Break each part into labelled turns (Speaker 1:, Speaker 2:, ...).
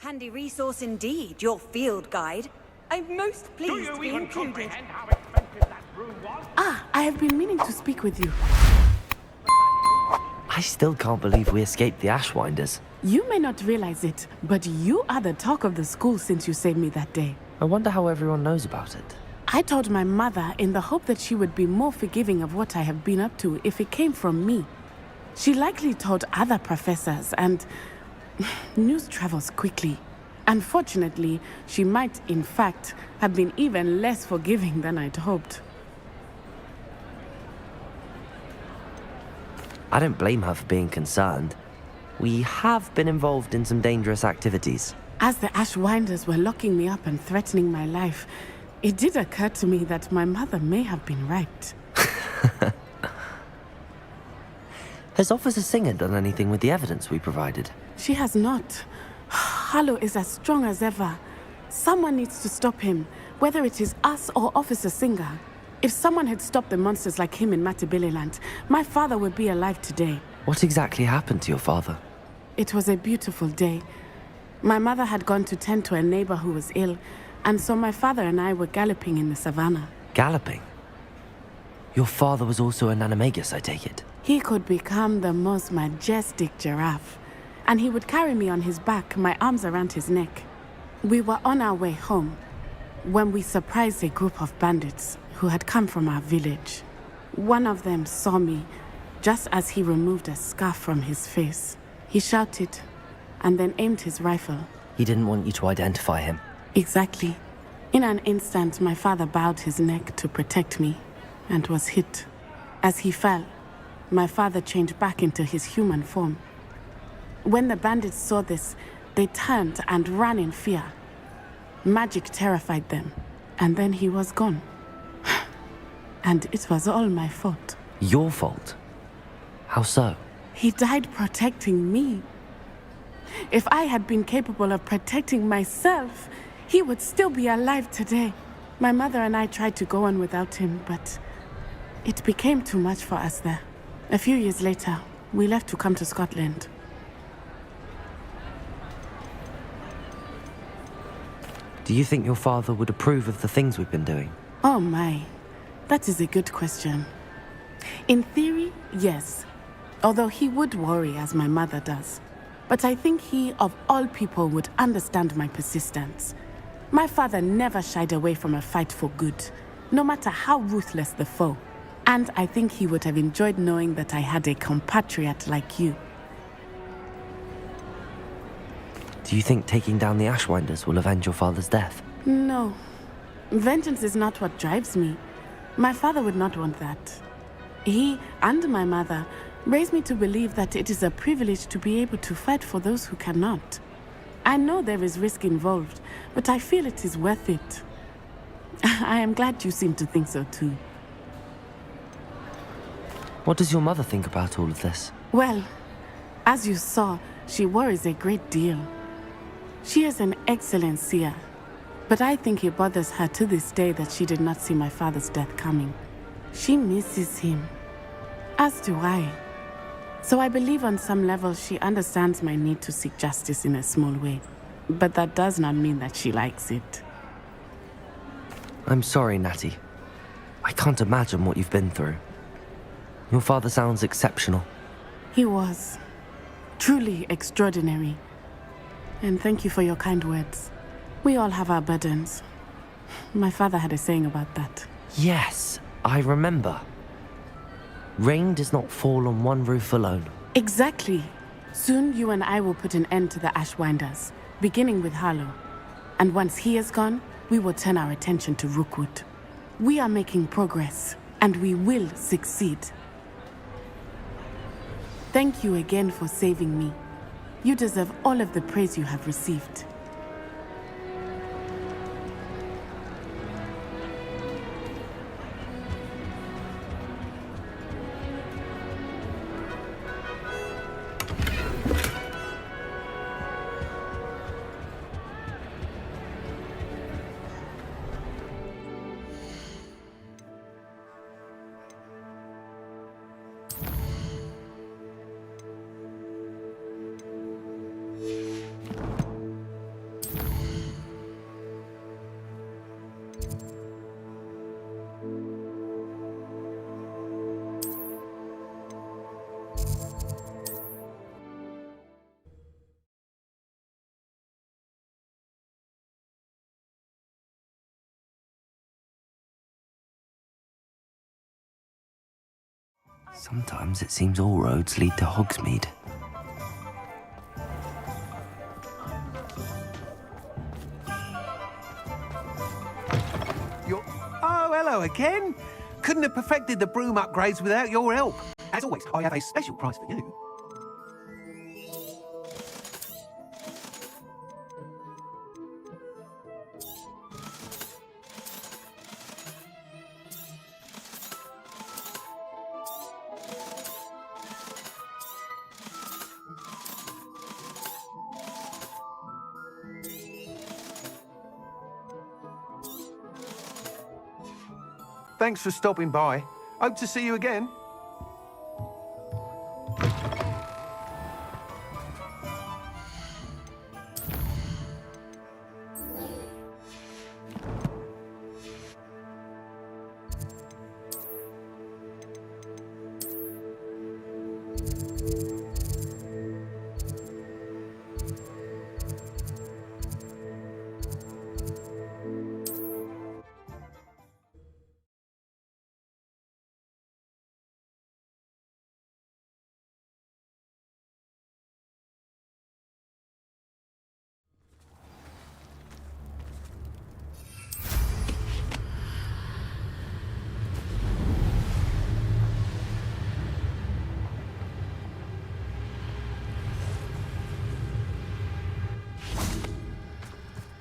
Speaker 1: Handy resource indeed, your field guide. I'm most pleased to be included.
Speaker 2: How expensive that room was?
Speaker 3: Ah, I have been meaning to speak with you.
Speaker 4: I still can't believe we escaped the Ashwinders.
Speaker 3: You may not realize it, but you are the talk of the school since you saved me that day.
Speaker 4: I wonder how everyone knows about it.
Speaker 3: I told my mother in the hope that she would be more forgiving of what I have been up to if it came from me. She likely told other professors, and news travels quickly. Unfortunately, she might, in fact, have been even less forgiving than I'd hoped.
Speaker 4: I don't blame her for being concerned. We have been involved in some dangerous activities.
Speaker 3: As the Ashwinders were locking me up and threatening my life, it did occur to me that my mother may have been right.
Speaker 4: Has Officer Singer done anything with the evidence we provided?
Speaker 3: She has not. Harlow is as strong as ever. Someone needs to stop him, whether it is us or Officer Singer. If someone had stopped the monsters like him in Matabeleland, my father would be alive today.
Speaker 4: What exactly happened to your father?
Speaker 3: It was a beautiful day. My mother had gone to tend to a neighbor who was ill, and so my father and I were galloping in the savannah.
Speaker 4: Galloping? Your father was also an animagus, I take it?
Speaker 3: He could become the most majestic giraffe, and he would carry me on his back, my arms around his neck. We were on our way home when we surprised a group of bandits who had come from our village. One of them saw me just as he removed a scarf from his face. He shouted and then aimed his rifle.
Speaker 4: He didn't want you to identify him.
Speaker 3: Exactly. In an instant, my father bowed his neck to protect me and was hit. As he fell, my father changed back into his human form. When the bandits saw this, they turned and ran in fear. Magic terrified them, and then he was gone. And it was all my fault.
Speaker 4: Your fault? How so?
Speaker 3: He died protecting me. If I had been capable of protecting myself, he would still be alive today. My mother and I tried to go on without him, but it became too much for us there. A few years later, we left to come to Scotland.
Speaker 4: Do you think your father would approve of the things we've been doing?
Speaker 3: Oh my, that is a good question. In theory, yes. Although he would worry as my mother does. But I think he, of all people, would understand my persistence. My father never shied away from a fight for good, no matter how ruthless the foe. And I think he would have enjoyed knowing that I had a compatriot like you.
Speaker 4: Do you think taking down the Ashwinders will avenge your father's death?
Speaker 3: No. Vengeance is not what drives me. My father would not want that. He and my mother raised me to believe that it is a privilege to be able to fight for those who cannot. I know there is risk involved, but I feel it is worth it. I am glad you seem to think so too.
Speaker 4: What does your mother think about all of this?
Speaker 3: Well, as you saw, she worries a great deal. She is an excellent seer, but I think it bothers her to this day that she did not see my father's death coming. She misses him, as do I. So I believe on some level she understands my need to seek justice in a small way, but that does not mean that she likes it.
Speaker 4: I'm sorry, Natty. I can't imagine what you've been through. Your father sounds exceptional.
Speaker 3: He was truly extraordinary. And thank you for your kind words. We all have our burdens. My father had a saying about that.
Speaker 4: Yes, I remember. Rain does not fall on one roof alone.
Speaker 3: Exactly. Soon you and I will put an end to the Ashwinders, beginning with Harlow. And once he is gone, we will turn our attention to Rookwood. We are making progress, and we will succeed. Thank you again for saving me. You deserve all of the praise you have received.
Speaker 4: Sometimes it seems all roads lead to Hogsmeade.
Speaker 5: Oh, hello again. Couldn't have perfected the broom upgrades without your help. As always, I have a special prize for you. Thanks for stopping by. Hope to see you again.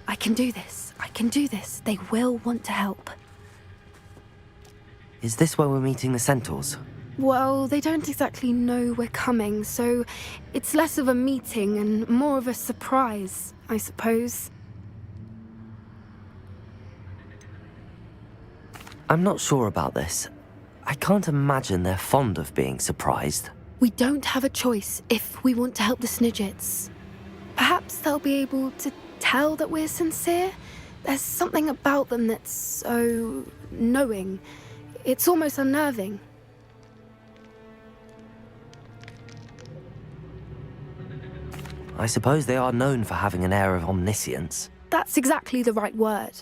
Speaker 6: I can do this. I can do this. They will want to help.
Speaker 4: Is this where we're meeting the centaurs?
Speaker 6: Well, they don't exactly know we're coming, so it's less of a meeting and more of a surprise, I suppose.
Speaker 4: I'm not sure about this. I can't imagine they're fond of being surprised.
Speaker 6: We don't have a choice if we want to help the Snicit's. Perhaps they'll be able to tell that we're sincere. There's something about them that's so knowing. It's almost unnerving.
Speaker 4: I suppose they are known for having an air of omniscience.
Speaker 6: That's exactly the right word.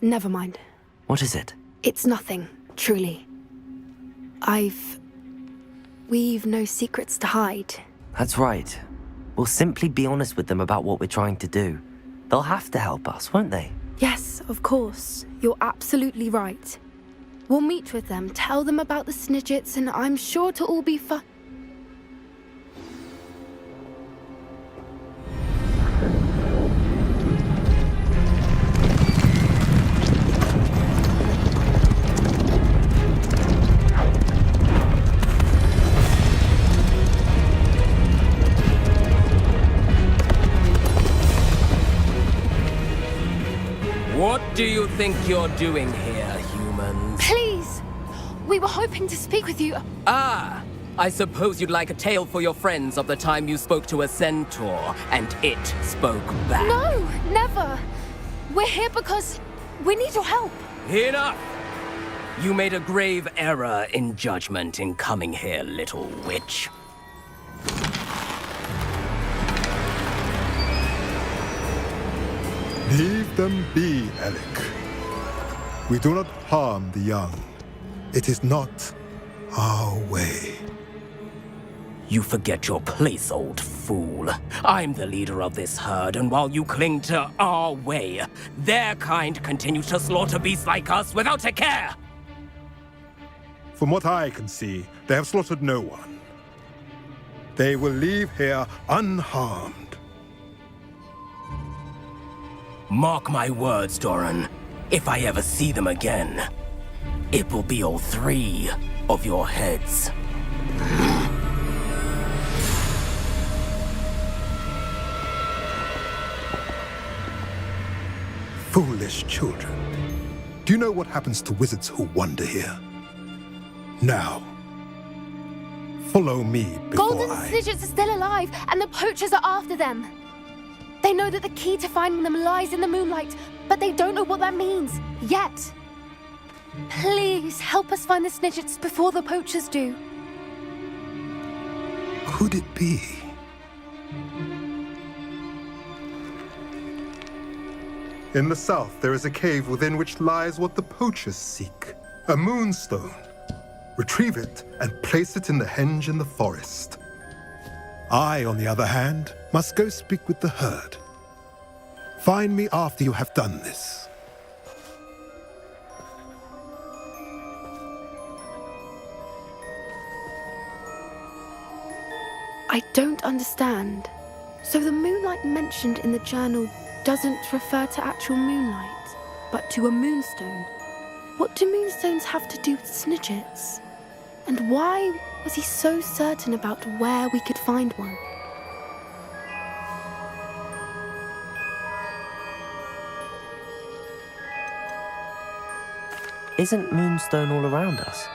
Speaker 6: Never mind.
Speaker 4: What is it?
Speaker 6: It's nothing, truly. We've no secrets to hide.
Speaker 4: That's right. We'll simply be honest with them about what we're trying to do. They'll have to help us, won't they?
Speaker 6: Yes, of course. You're absolutely right. We'll meet with them, tell them about the Snicit's, and I'm sure it'll all be fun.
Speaker 7: What do you think you're doing here, humans?
Speaker 6: Please! We were hoping to speak with you.
Speaker 7: Ah! I suppose you'd like a tale for your friends of the time you spoke to a centaur, and it spoke back.
Speaker 6: No, never! We're here because we need your help.
Speaker 7: Enough! You made a grave error in judgment in coming here, little witch.
Speaker 8: Leave them be, Alec. We do not harm the young. It is not our way.
Speaker 7: You forget your place, old fool. I'm the leader of this herd, and while you cling to our way, their kind continues to slaughter beasts like us without a care!
Speaker 8: From what I can see, they have slaughtered no one. They will leave here unharmed.
Speaker 7: Mark my words, Dorran. If I ever see them again, it will be all 3 of your heads.
Speaker 8: Foolish children. Do you know what happens to wizards who wander here? Now, follow me before
Speaker 6: Golden Snicit's are still alive, and the poachers are after them. They know that the key to finding them lies in the moonlight, but they don't know what that means, yet. Please, help us find the Snicit's before the poachers do.
Speaker 8: Could it be? In the south, there is a cave within which lies what the poachers seek. A moonstone. retrieve it, and place it in the henge in the forest. I, on the other hand, must go speak with the herd. Find me after you have done this.
Speaker 6: I don't understand. So the moonlight mentioned in the journal doesn't refer to actual moonlight, but to a moonstone. What do moonstones have to do with Sinicit's? And why was he so certain about where we could find one?
Speaker 4: Isn't Moonstone all around us?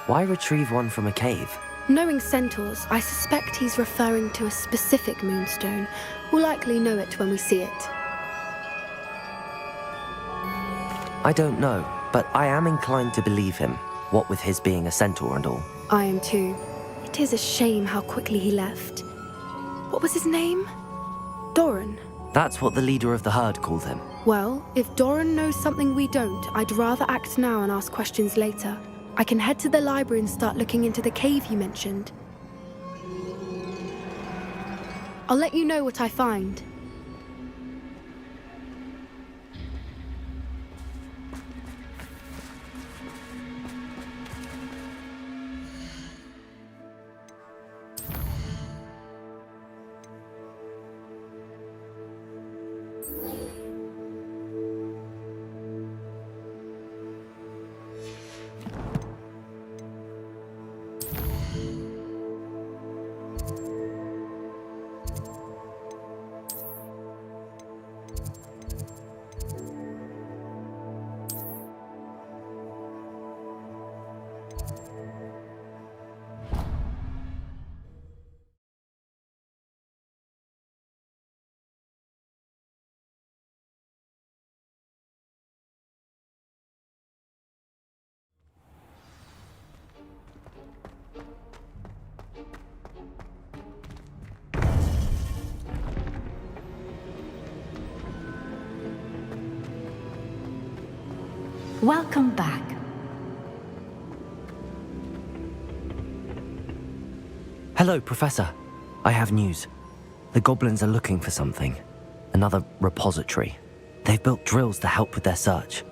Speaker 4: Why retrieve one from a cave?
Speaker 6: Knowing centaurs, I suspect he's referring to a specific moonstone. We'll likely know it when we see it.
Speaker 4: I don't know, but I am inclined to believe him, what with his being a centaur and all.
Speaker 6: I am too. It is a shame how quickly he left. What was his name? Dorran.
Speaker 4: That's what the leader of the herd called him.
Speaker 6: Well, if Dorran knows something we don't, I'd rather act now and ask questions later. I can head to the library and start looking into the cave you mentioned. I'll let you know what I find.
Speaker 9: Welcome back.
Speaker 4: Hello, Professor. I have news. The goblins are looking for something. Another repository. They've built drills to help with their search.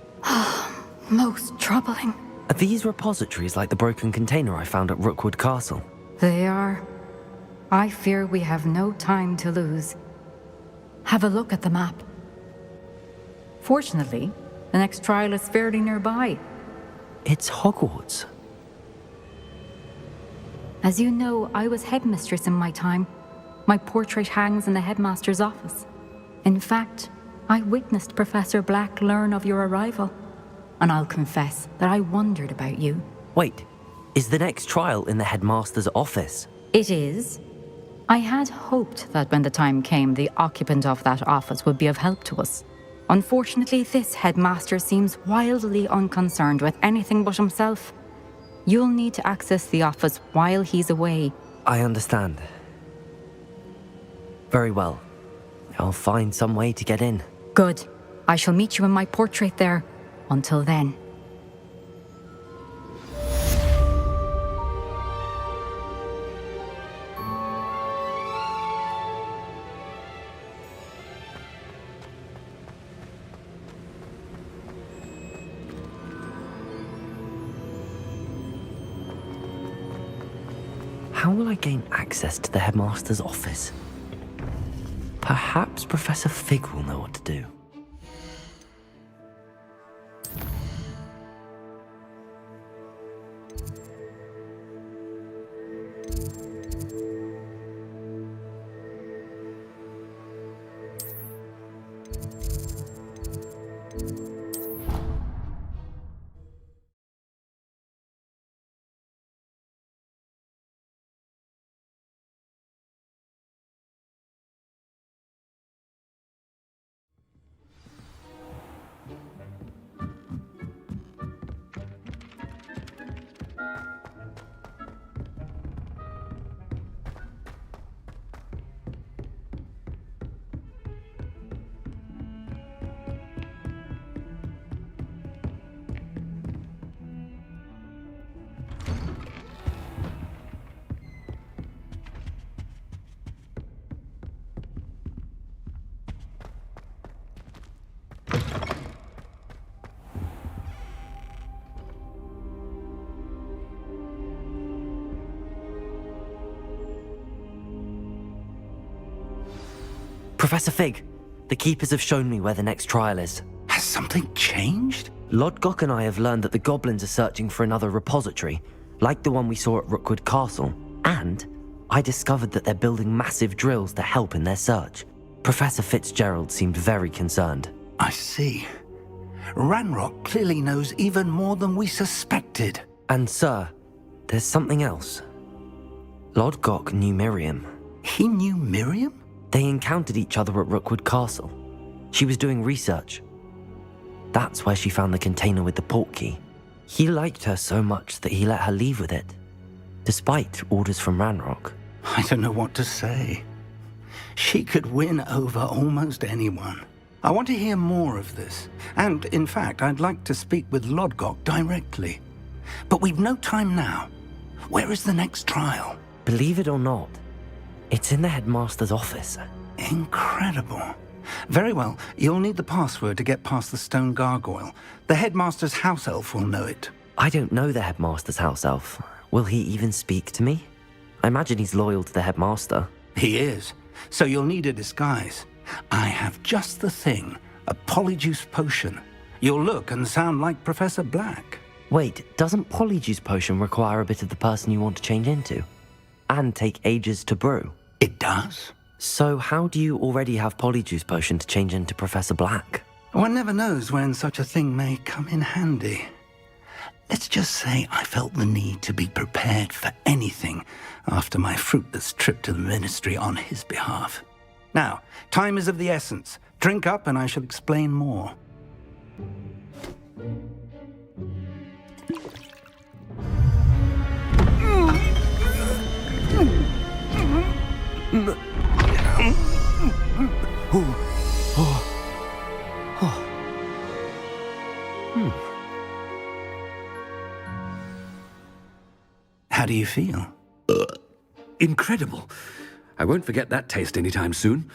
Speaker 9: Most troubling.
Speaker 4: Are these repositories like the broken container I found at Rookwood Castle?
Speaker 9: They are. I fear we have no time to lose. Have a look at the map. Fortunately, the next trial is fairly nearby.
Speaker 4: It's Hogwarts.
Speaker 9: As you know, I was headmistress in my time. My portrait hangs in the headmaster's office. In fact, I witnessed Professor Black learn of your arrival. And I'll confess that I wondered about you.
Speaker 4: Wait, is the next trial in the headmaster's office?
Speaker 9: It is. I had hoped that when the time came, the occupant of that office would be of help to us. Unfortunately, this headmaster seems wildly unconcerned with anything but himself. You'll need to access the office while he's away.
Speaker 4: I understand. Very well. I'll find some way to get in.
Speaker 9: Good. I shall meet you in my portrait there. Until then.
Speaker 4: How will I gain access to the headmaster's office? Perhaps Professor Fig will know what to do. Professor Fig, the keepers have shown me where the next trial is.
Speaker 10: Has something changed?
Speaker 4: Lodgok and I have learned that the goblins are searching for another repository, like the one we saw at Rookwood Castle. And I discovered that they're building massive drills to help in their search. Professor Fitzgerald seemed very concerned.
Speaker 10: I see. Ranrock clearly knows even more than we suspected.
Speaker 4: And sir, there's something else. Lodgok knew Miriam.
Speaker 10: He knew Miriam?
Speaker 4: They encountered each other at Rookwood Castle. She was doing research. That's where she found the container with the portkey. He liked her so much that he let her leave with it, despite orders from Ranrock.
Speaker 10: I don't know what to say. She could win over almost anyone. I want to hear more of this. And, in fact, I'd like to speak with Lodgok directly. But we've no time now. Where is the next trial?
Speaker 4: Believe it or not, it's in the headmaster's office.
Speaker 10: Incredible. Very well, you'll need the password to get past the stone gargoyle. The headmaster's house elf will know it.
Speaker 4: I don't know the headmaster's house elf. Will he even speak to me? I imagine he's loyal to the headmaster.
Speaker 10: He is. So you'll need a disguise. I have just the thing. A Polyjuice potion. You'll look and sound like Professor Black.
Speaker 4: Wait, doesn't Polyjuice potion require a bit of the person you want to change into? And take ages to brew?
Speaker 10: It does.
Speaker 4: So how do you already have Polyjuice potion to change into Professor Black?
Speaker 10: One never knows when such a thing may come in handy. Let's just say I felt the need to be prepared for anything after my fruitless trip to the ministry on his behalf. Now, time is of the essence. Drink up and I shall explain more. How do you feel?
Speaker 11: Incredible. I won't forget that taste anytime soon.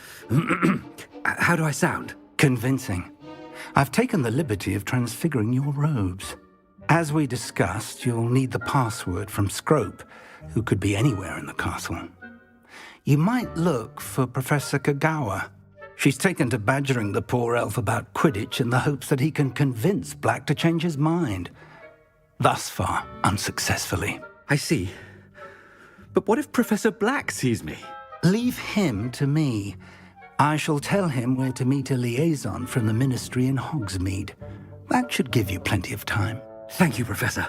Speaker 11: How do I sound?
Speaker 10: Convincing. I've taken the liberty of transfiguring your robes. As we discussed, you'll need the password from Scrope, who could be anywhere in the castle. You might look for Professor Kagawa. She's taken to badgering the poor elf about Quidditch in the hopes that he can convince Black to change his mind. Thus far, unsuccessfully.
Speaker 11: I see. But what if Professor Black sees me?
Speaker 10: Leave him to me. I shall tell him where to meet a liaison from the ministry in Hogsmeade. That should give you plenty of time.
Speaker 11: Thank you, Professor.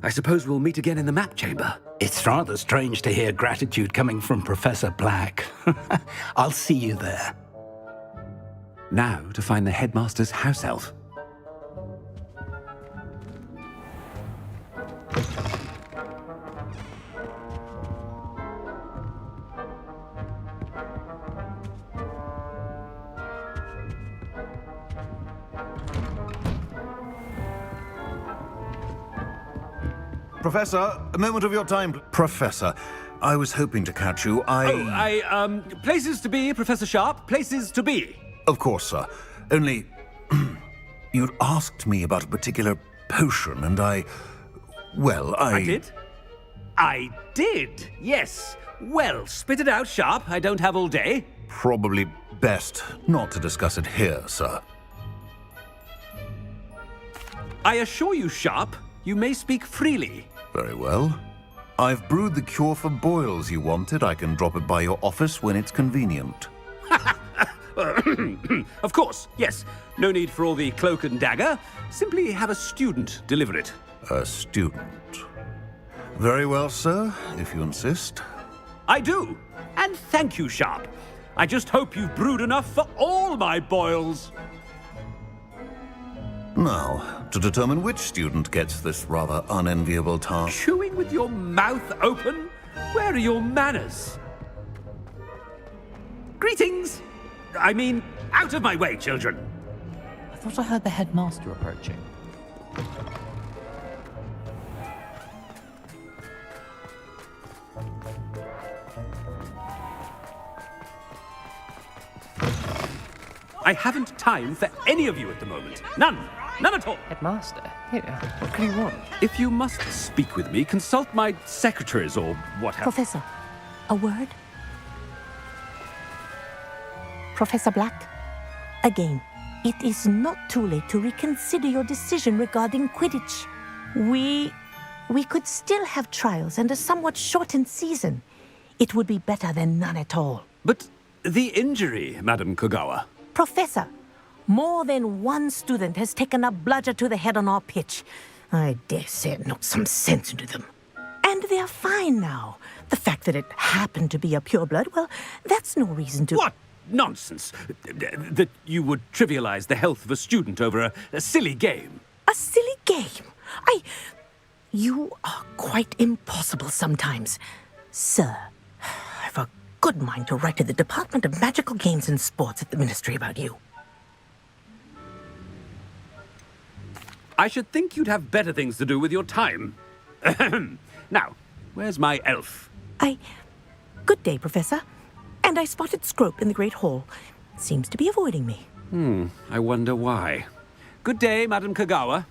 Speaker 11: I suppose we'll meet again in the map chamber.
Speaker 10: It's rather strange to hear gratitude coming from Professor Black. I'll see you there.
Speaker 11: Now to find the headmaster's house elf.
Speaker 12: Professor, a moment of your time. Professor, I was hoping to catch you.
Speaker 11: Places to be, Professor Sharp, places to be.
Speaker 12: Of course, sir. Only, you'd asked me about a particular potion, and I
Speaker 11: did? I did, yes. Well, spit it out, Sharp. I don't have all day.
Speaker 12: Probably best not to discuss it here, sir.
Speaker 11: I assure you, Sharp, you may speak freely.
Speaker 12: Very well. I've brewed the cure for boils you wanted. I can drop it by your office when it's convenient.
Speaker 11: Of course, yes. No need for all the cloak and dagger. Simply have a student deliver it.
Speaker 12: A student. Very well, sir, if you insist.
Speaker 11: I do. And thank you, Sharp. I just hope you've brewed enough for all my boils.
Speaker 12: Now, to determine which student gets this rather unenviable task.
Speaker 11: Chewing with your mouth open? Where are your manners? Greetings! I mean, out of my way, children.
Speaker 13: I thought I heard the headmaster approaching.
Speaker 11: I haven't time for any of you at the moment. None. None at all.
Speaker 13: Headmaster, here, what can you want?
Speaker 11: If you must speak with me, consult my secretaries or what have you.
Speaker 14: Professor, a word? Professor Black, again, it is not too late to reconsider your decision regarding Quidditch. We could still have trials and a somewhat shortened season. It would be better than none at all.
Speaker 11: But the injury, Madam Kogawa.
Speaker 14: Professor, more than one student has taken a bludger to the head on our pitch. I dare say it knocked some sense into them. And they're fine now. The fact that it happened to be a pureblood, well, that's no reason to...
Speaker 11: What nonsense! That you would trivialize the health of a student over a silly game.
Speaker 14: A silly game? You are quite impossible sometimes. Sir, I've a good mind to write to the Department of Magical Games and Sports at the Ministry about you.
Speaker 11: I should think you'd have better things to do with your time. Now, where's my elf?
Speaker 14: Good day, Professor. And I spotted Scrope in the Great Hall. Seems to be avoiding me.
Speaker 11: I wonder why. Good day, Madam Kogawa.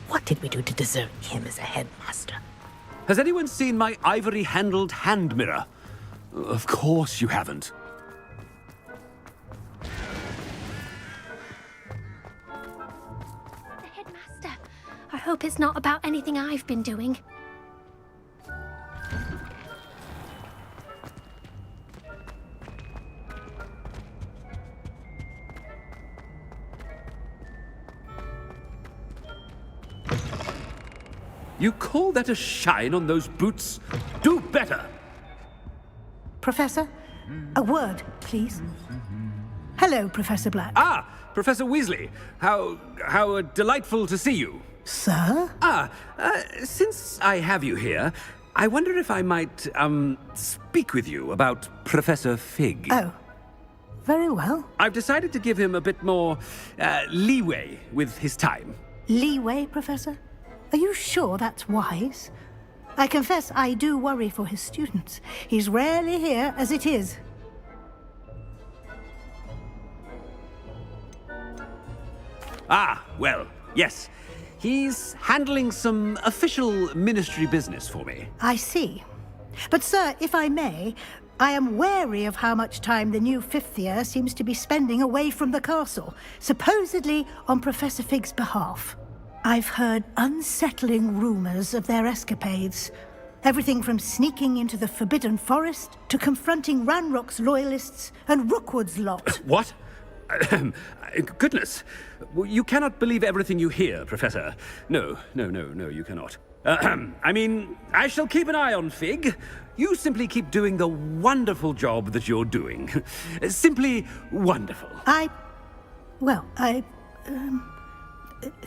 Speaker 14: What did we do to deserve him as a headmaster?
Speaker 11: Has anyone seen my ivory-handled hand mirror? Of course you haven't.
Speaker 6: The headmaster. I hope it's not about anything I've been doing.
Speaker 11: You call that a shine on those boots? Do better!
Speaker 15: Professor, a word, please. Hello, Professor Black.
Speaker 11: Ah, Professor Weasley. How delightful to see you.
Speaker 15: Sir?
Speaker 11: Since I have you here, I wonder if I might, speak with you about Professor Fig.
Speaker 15: Oh, very well.
Speaker 11: I've decided to give him a bit more, leeway with his time.
Speaker 15: Leeway, Professor? Are you sure that's wise? I confess I do worry for his students. He's rarely here as it is.
Speaker 11: Well, yes. He's handling some official ministry business for me.
Speaker 15: I see. But, sir, if I may, I am wary of how much time the new fifth year seems to be spending away from the castle, supposedly on Professor Fig's behalf. I've heard unsettling rumors of their escapades. Everything from sneaking into the Forbidden Forest to confronting Ranrock's loyalists and Rookwood's lot.
Speaker 11: What? Goodness. You cannot believe everything you hear, Professor. No, you cannot. I mean, I shall keep an eye on Fig. You simply keep doing the wonderful job that you're doing. Simply wonderful.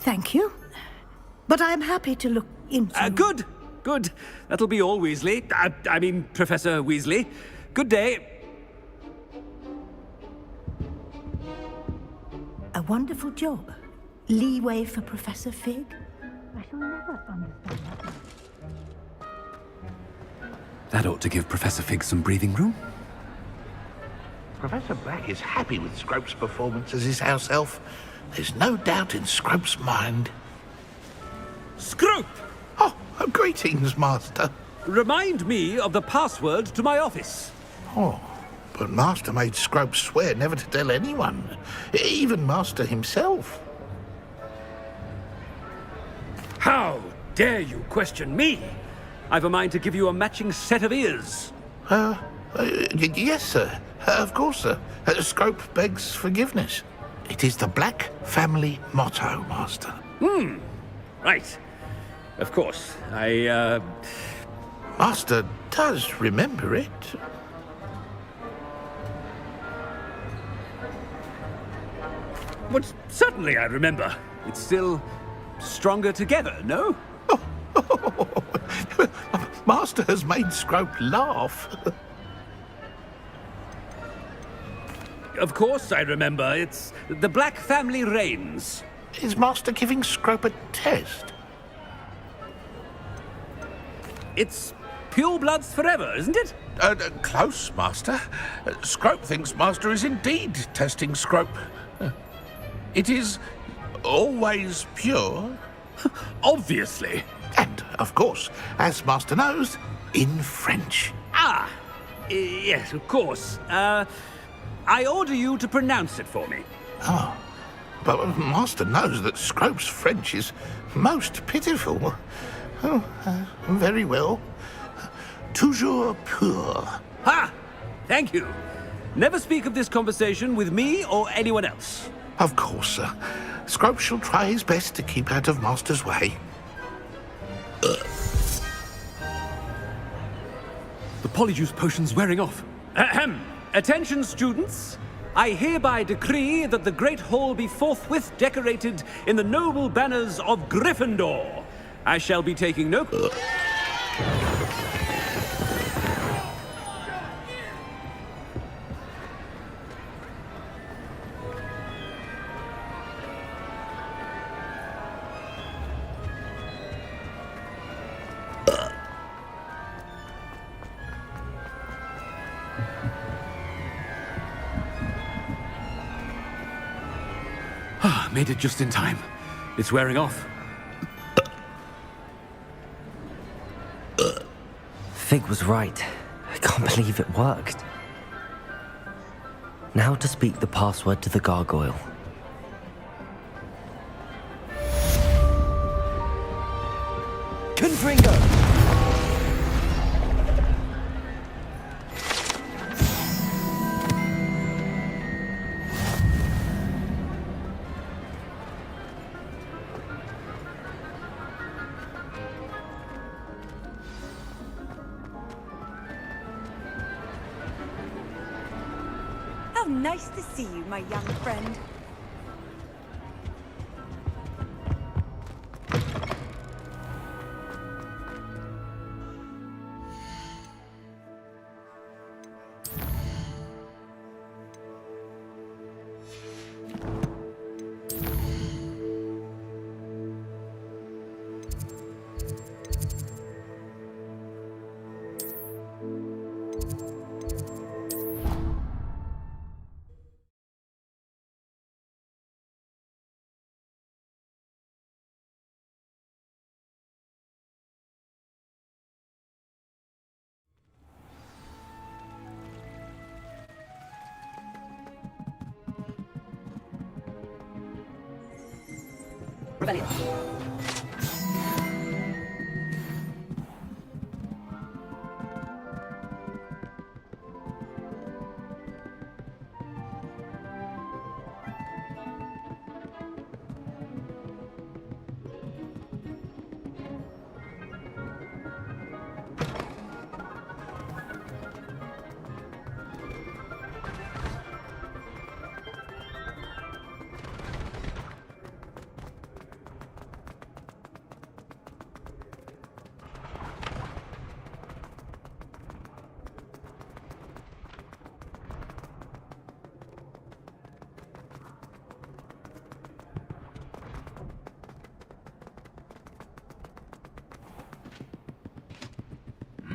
Speaker 15: Thank you. But I'm happy to look into...
Speaker 11: Good. That'll be all, Weasley. I mean, Professor Weasley. Good day.
Speaker 15: A wonderful job. Leeway for Professor Fig. I shall never understand that.
Speaker 11: That ought to give Professor Fig some breathing room.
Speaker 16: Professor Black is happy with Scrope's performance as his house elf. There's no doubt in Scrope's mind.
Speaker 11: Scrope!
Speaker 16: Oh, greetings, Master.
Speaker 11: Remind me of the password to my office.
Speaker 16: Oh, but Master made Scrope swear never to tell anyone, even Master himself.
Speaker 11: How dare you question me? I've a mind to give you a matching set of ears.
Speaker 16: Yes, sir. Of course, sir. Scrope begs forgiveness. It is the Black family motto, Master.
Speaker 11: Right. Of course.
Speaker 16: Master does remember it.
Speaker 11: But certainly I remember. It's still stronger together, no?
Speaker 16: Master has made Scrope laugh.
Speaker 11: Of course I remember. It's the Black family reigns.
Speaker 16: Is Master giving Scrope a test?
Speaker 11: It's purebloods forever, isn't it?
Speaker 16: Close, Master. Scrope thinks Master is indeed testing Scrope. It is always pure.
Speaker 11: Obviously.
Speaker 16: And, of course, as Master knows, in French.
Speaker 11: Yes, of course. I order you to pronounce it for me.
Speaker 16: Oh, but Master knows that Scrope's French is most pitiful. Oh, very well. Toujours pur.
Speaker 11: Ha! Thank you. Never speak of this conversation with me or anyone else.
Speaker 16: Of course, sir. Scrope shall try his best to keep out of Master's way.
Speaker 11: The Polyjuice potion's wearing off. Ahem. Attention, students. I hereby decree that the Great Hall be forthwith decorated in the noble banners of Gryffindor. I shall be taking no... Made it just in time. It's wearing off.
Speaker 4: Fig was right. I can't believe it worked. Now to speak the password to the gargoyle. Confringo!
Speaker 1: How nice to see you, my young friend. Rebellion.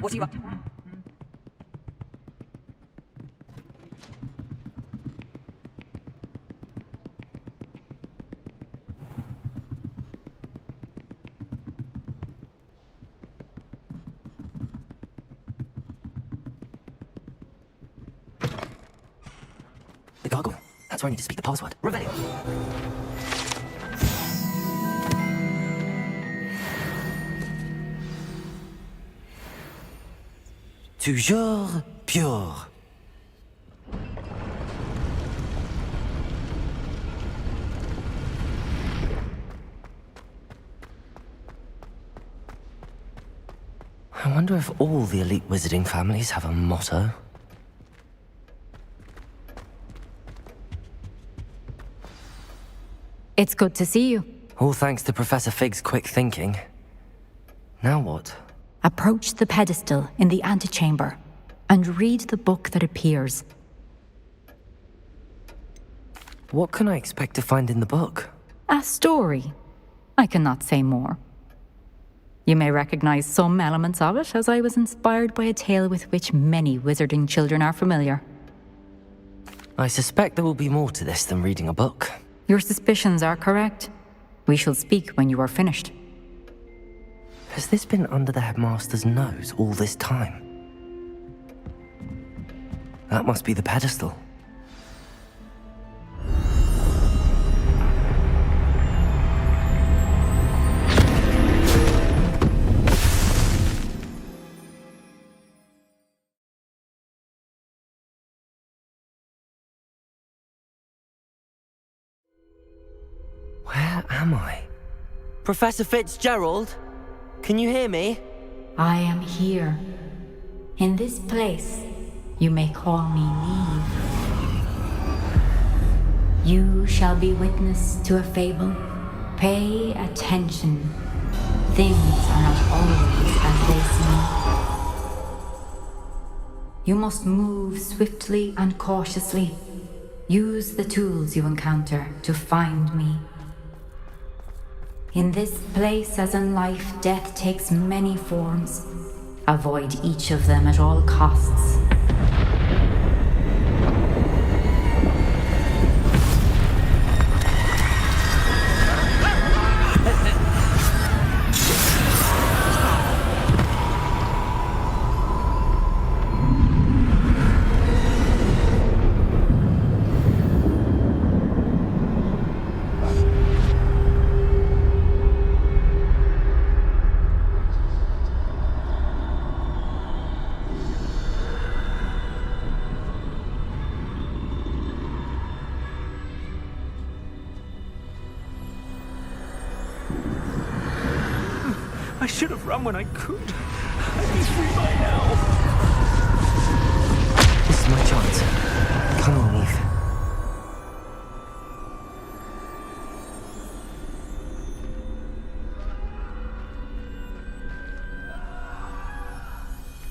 Speaker 1: What are you up to?
Speaker 4: The gargoyle. That's where I need to speak the password. Revelio. Toujours pure. I wonder if all the elite wizarding families have a motto.
Speaker 9: It's good to see you.
Speaker 4: All thanks to Professor Fig's quick thinking. Now what?
Speaker 9: Approach the pedestal in the antechamber and read the book that appears.
Speaker 4: What can I expect to find in the book?
Speaker 9: A story. I cannot say more. You may recognize some elements of it, as I was inspired by a tale with which many wizarding children are familiar.
Speaker 4: I suspect there will be more to this than reading a book.
Speaker 9: Your suspicions are correct. We shall speak when you are finished.
Speaker 4: Has this been under the headmaster's nose all this time? That must be the pedestal. Where am I? Professor Fitzgerald? Can you hear me?
Speaker 9: I am here. In this place, you may call me Niamh. You shall be witness to a fable. Pay attention. Things are not always as they seem. You must move swiftly and cautiously. Use the tools you encounter to find me. In this place, as in life, death takes many forms. Avoid each of them at all costs.
Speaker 11: I should have run when I could. I'd be free by now.
Speaker 4: This is my chance. Come on, Niamh.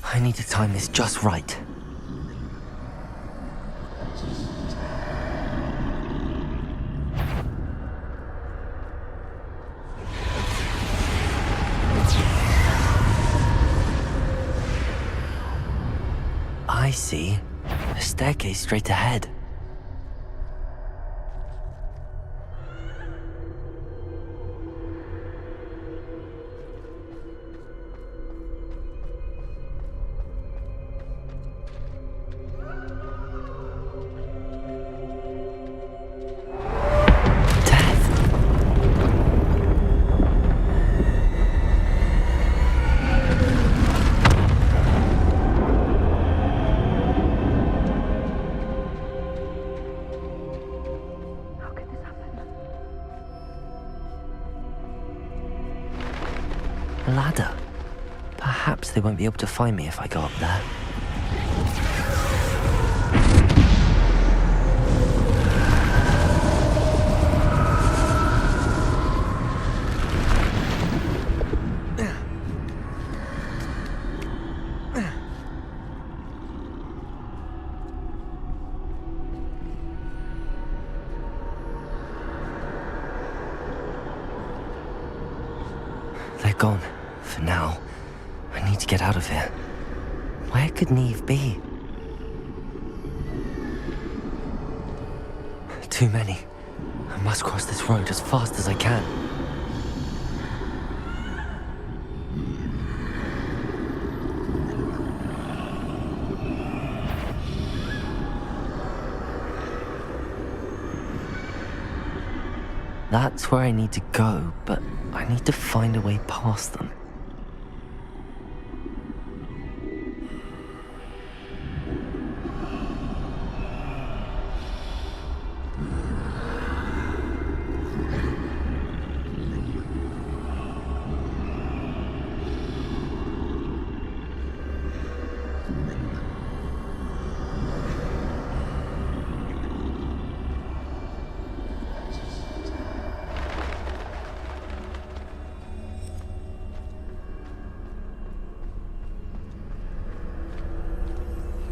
Speaker 4: I need to time this just right. I see. A staircase straight ahead. Ladder. Perhaps they won't be able to find me if I go up there. They're gone. For now. I need to get out of here. Where could Niamh be? Too many. I must cross this road as fast as I can. That's where I need to go, but I need to find a way past them.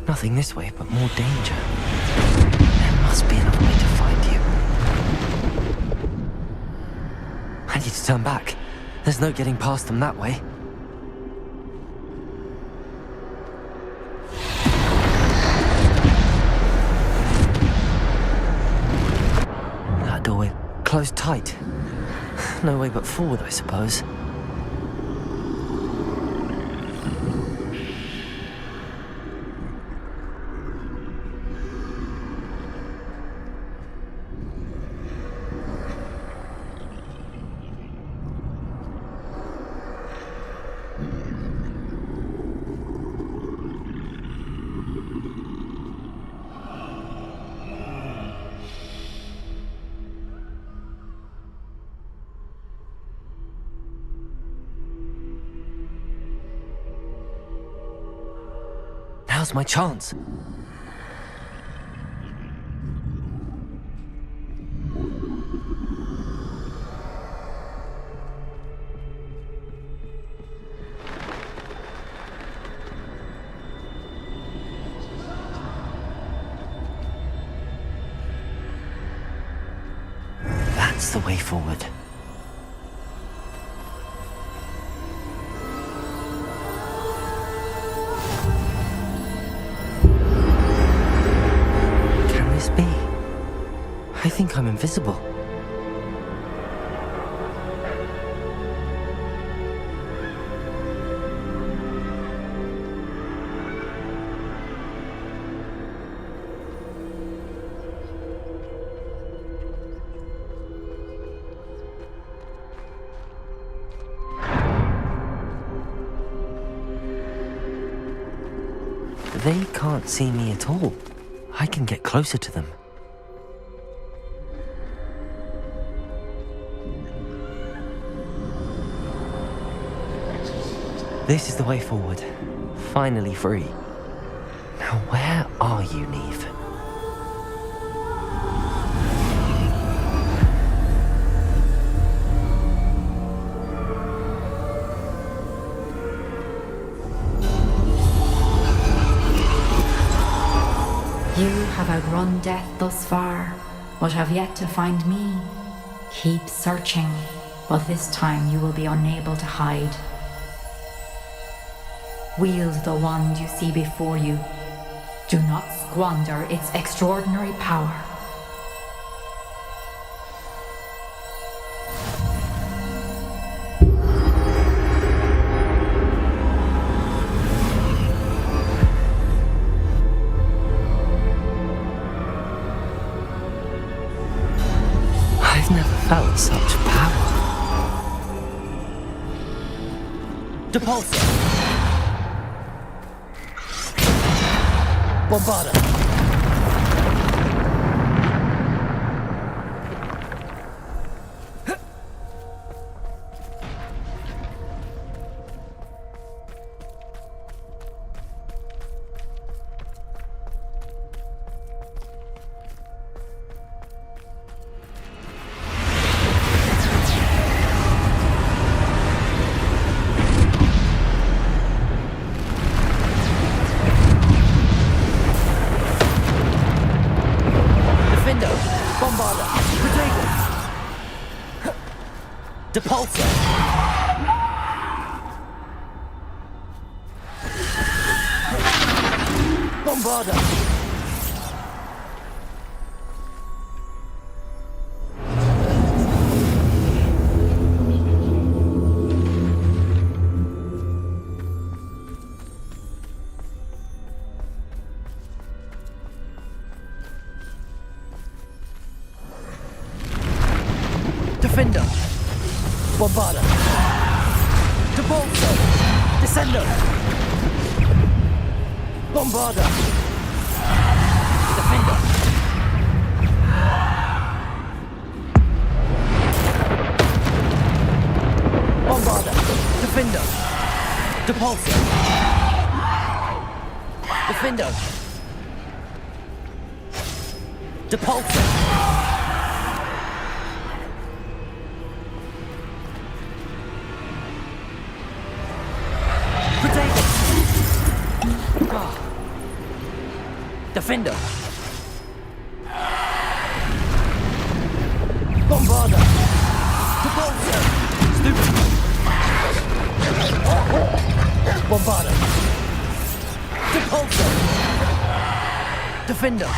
Speaker 4: Nothing this way, but more danger. There must be another way to find you. I need to turn back. There's no getting past them that way. That doorway closed tight. No way but forward, I suppose. Now's my chance. That's the way forward. Can this be? I think I'm invisible. They can't see me at all. I can get closer to them. This is the way forward. Finally free. Now where are you, Niamh?
Speaker 9: You have outrun death thus far, but have yet to find me. Keep searching, but this time you will be unable to hide. Wield the wand you see before you. Do not squander its extraordinary power.
Speaker 4: I've never felt such power. Depulsor! Bombarda! Depulsor! Bombarda! Defender! Bombarda! Depulsor! Descendo! Bombarda! Defender! Bombarda! Defender! Depulsor! Defender! Depulsor! Defender! Bombarda! Depulsor! Stupid! Bombarda! Depulsor! Defender!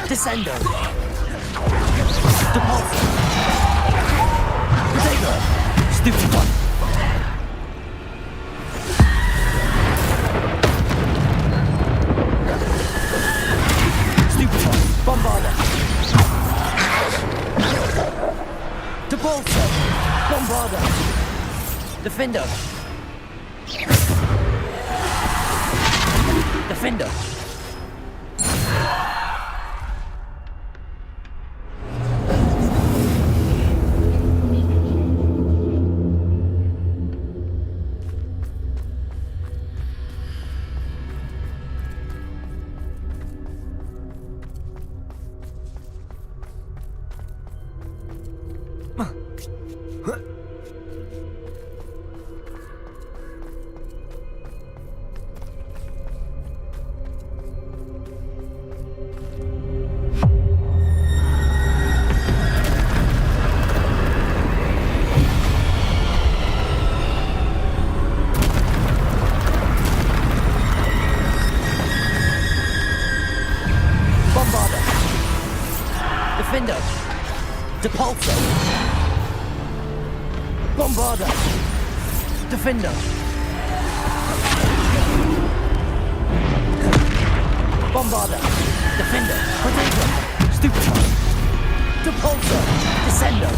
Speaker 4: Descendo! Depulsor! Potato! Stupid one! Bombarda! Depulsor! Bombarda! Defender! Defender! Depulso! Bombarda! Defender! Bombarda! Defender! Potato! Stupefy! Depulso! Descender!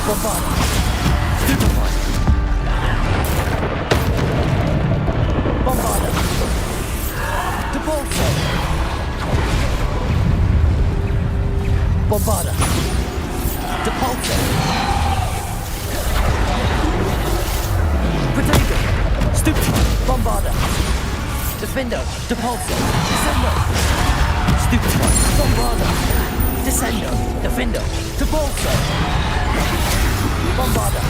Speaker 4: Bombarda! Stupefy! Bombarda! Depulso! Bombarda! Depulso! Potato! Stupefy! Bombarda! Defender! Depulso! Descender! Stupefy! Bombarda! Descender! Defender! Depulso! Bombarda!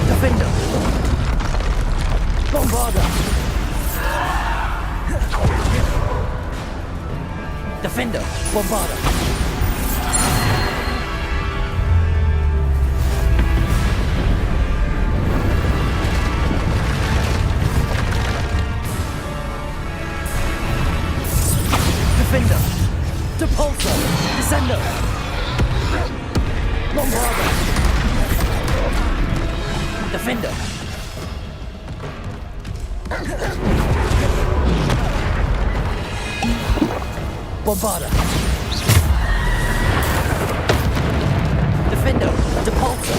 Speaker 4: Defender! Bombarda! Defender! Bombarda! Defender! Depulso! Descender! Bombarda! Defender! Bombarda! Defender! Depulso!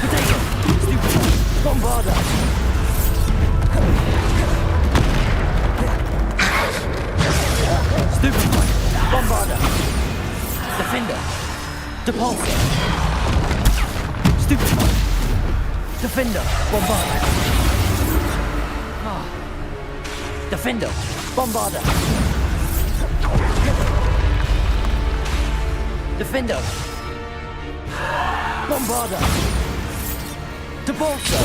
Speaker 4: Potato! Stupid! Bombarda! Stupid! Bombarda! Defender! Depulso! Stupid! Defender! Bombarda! Defender! Bombarda! Defender! Bombarda! Depulso!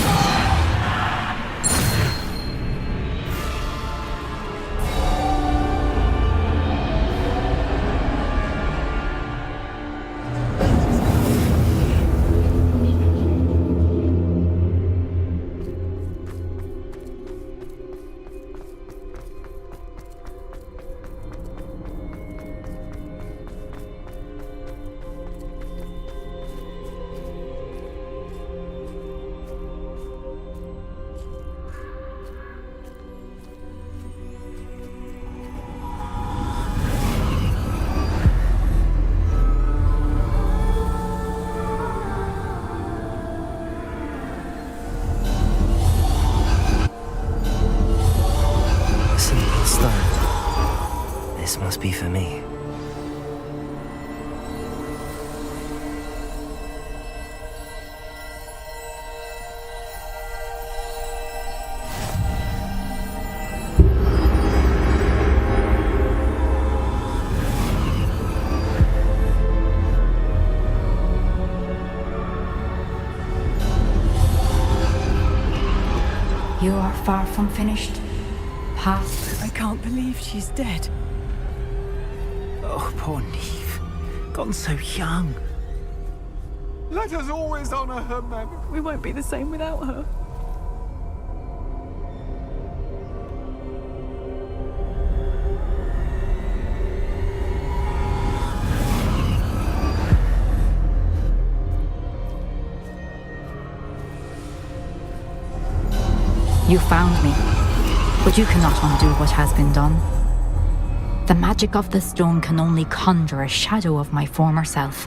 Speaker 4: This must be for me.
Speaker 9: You are far from finished. Past.
Speaker 1: I can't believe she's dead.
Speaker 10: Oh, poor Niamh. Gone so young.
Speaker 2: Let us always honor her memory.
Speaker 1: We won't be the same without her.
Speaker 9: You found me, but you cannot undo what has been done. The magic of the stone can only conjure a shadow of my former self.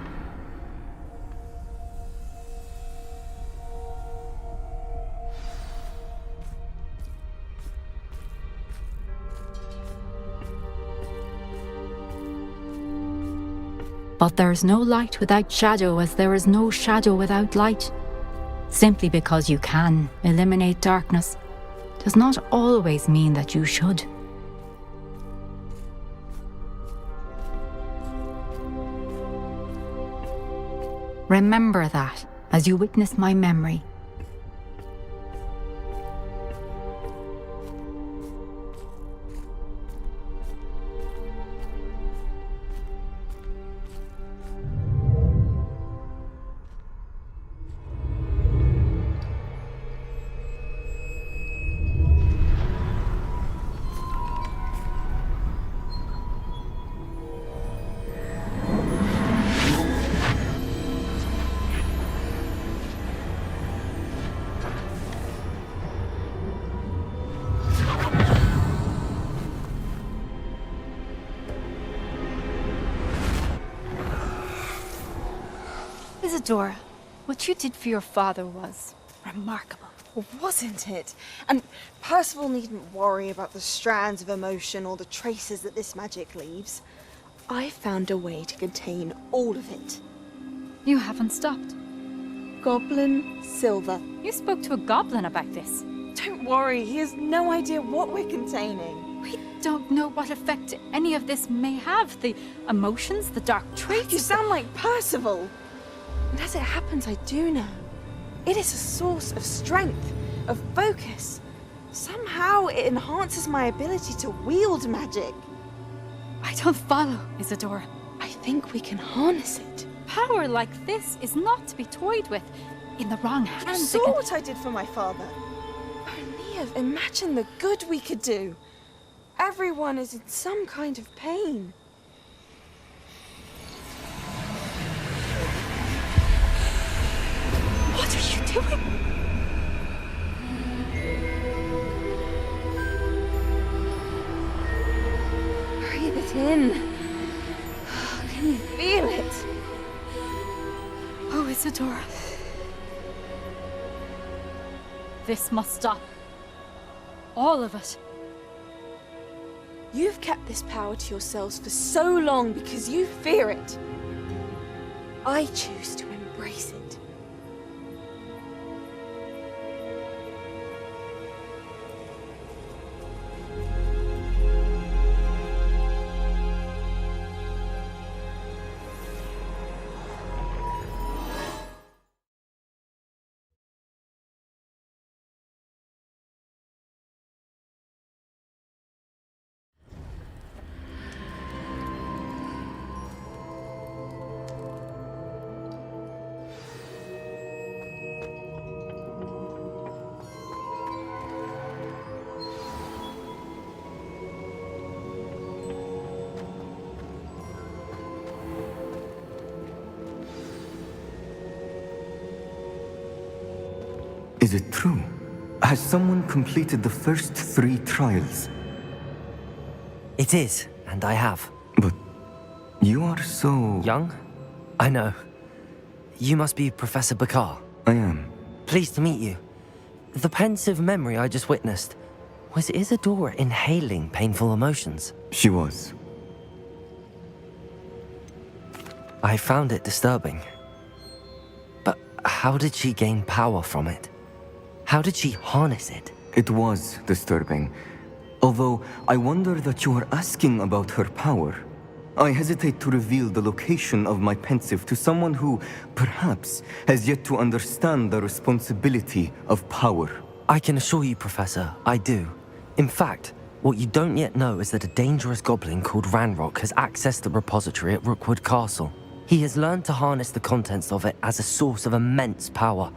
Speaker 9: But there is no light without shadow, as there is no shadow without light. Simply because you can eliminate darkness does not always mean that you should. Remember that as you witness my memory.
Speaker 17: Isadora, what you did for your father was remarkable.
Speaker 18: Well, wasn't it? And Percival needn't worry about the strands of emotion or the traces that this magic leaves. I found a way to contain all of it.
Speaker 17: You haven't stopped.
Speaker 18: Goblin Silver.
Speaker 17: You spoke to a goblin about this.
Speaker 18: Don't worry, he has no idea what we're containing.
Speaker 17: We don't know what effect any of this may have. The emotions, the dark traits.
Speaker 18: You sound like Percival. And as it happens, I do know. It is a source of strength, of focus. Somehow it enhances my ability to wield magic.
Speaker 17: I don't follow, Isadora.
Speaker 18: I think we can harness it.
Speaker 17: Power like this is not to be toyed with. In the wrong hands.
Speaker 18: You saw what I did for my father. Oh, Niamh, imagine the good we could do. Everyone is in some kind of pain.
Speaker 17: What are you doing?
Speaker 18: Breathe it in. Can you feel it?
Speaker 17: Oh, Isadora. This must stop. All of it.
Speaker 18: You've kept this power to yourselves for so long because you fear it. I choose to embrace it.
Speaker 19: Is it true? Has someone completed the first 3 trials?
Speaker 4: It is, and I have.
Speaker 19: But you are so...
Speaker 4: young? I know. You must be Professor Bakar.
Speaker 19: I am.
Speaker 4: Pleased to meet you. The pensive memory I just witnessed, was Isadora inhaling painful emotions?
Speaker 19: She was.
Speaker 4: I found it disturbing. But how did she gain power from it? How did she harness it?
Speaker 19: It was disturbing. Although I wonder that you are asking about her power. I hesitate to reveal the location of my pensive to someone who, perhaps, has yet to understand the responsibility of power.
Speaker 4: I can assure you, Professor, I do. In fact, what you don't yet know is that a dangerous goblin called Ranrock has accessed the repository at Rookwood Castle. He has learned to harness the contents of it as a source of immense power.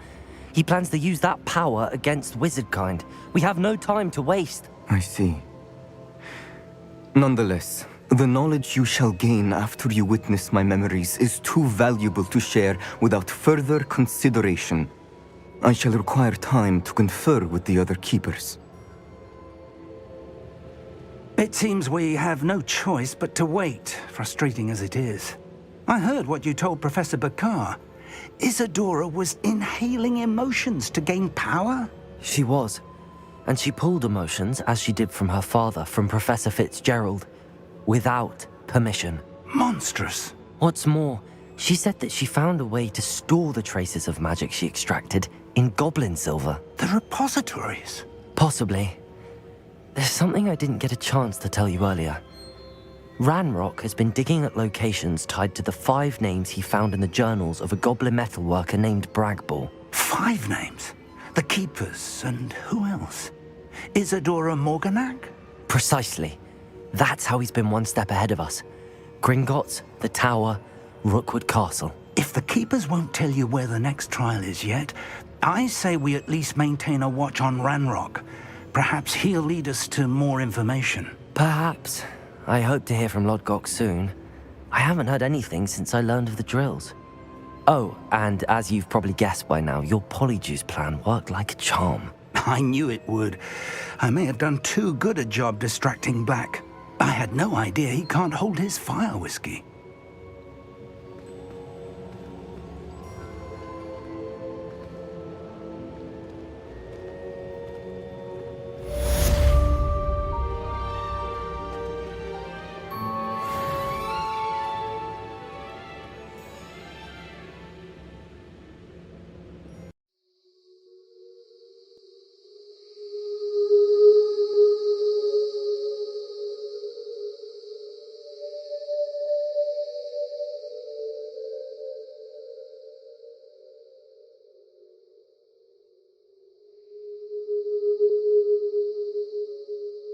Speaker 4: He plans to use that power against wizardkind. We have no time to waste.
Speaker 19: I see. Nonetheless, the knowledge you shall gain after you witness my memories is too valuable to share without further consideration. I shall require time to confer with the other keepers.
Speaker 10: It seems we have no choice but to wait, frustrating as it is. I heard what you told Professor Bakar. Isadora was inhaling emotions to gain power?
Speaker 4: She was. And she pulled emotions, as she did from her father, from Professor Fitzgerald, without permission.
Speaker 10: Monstrous.
Speaker 4: What's more, she said that she found a way to store the traces of magic she extracted in goblin silver.
Speaker 10: The repositories?
Speaker 4: Possibly. There's something I didn't get a chance to tell you earlier. Ranrock has been digging at locations tied to the 5 names he found in the journals of a goblin metalworker named Bragball.
Speaker 10: 5 names? The Keepers, and who else? Isadora Morganac?
Speaker 4: Precisely. That's how he's been one step ahead of us. Gringotts, the Tower, Rookwood Castle.
Speaker 10: If the Keepers won't tell you where the next trial is yet, I say we at least maintain a watch on Ranrock. Perhaps he'll lead us to more information.
Speaker 4: Perhaps. I hope to hear from Lodgok soon. I haven't heard anything since I learned of the drills. Oh, and as you've probably guessed by now, your Polyjuice plan worked like a charm.
Speaker 10: I knew it would. I may have done too good a job distracting Black. I had no idea he can't hold his fire whiskey.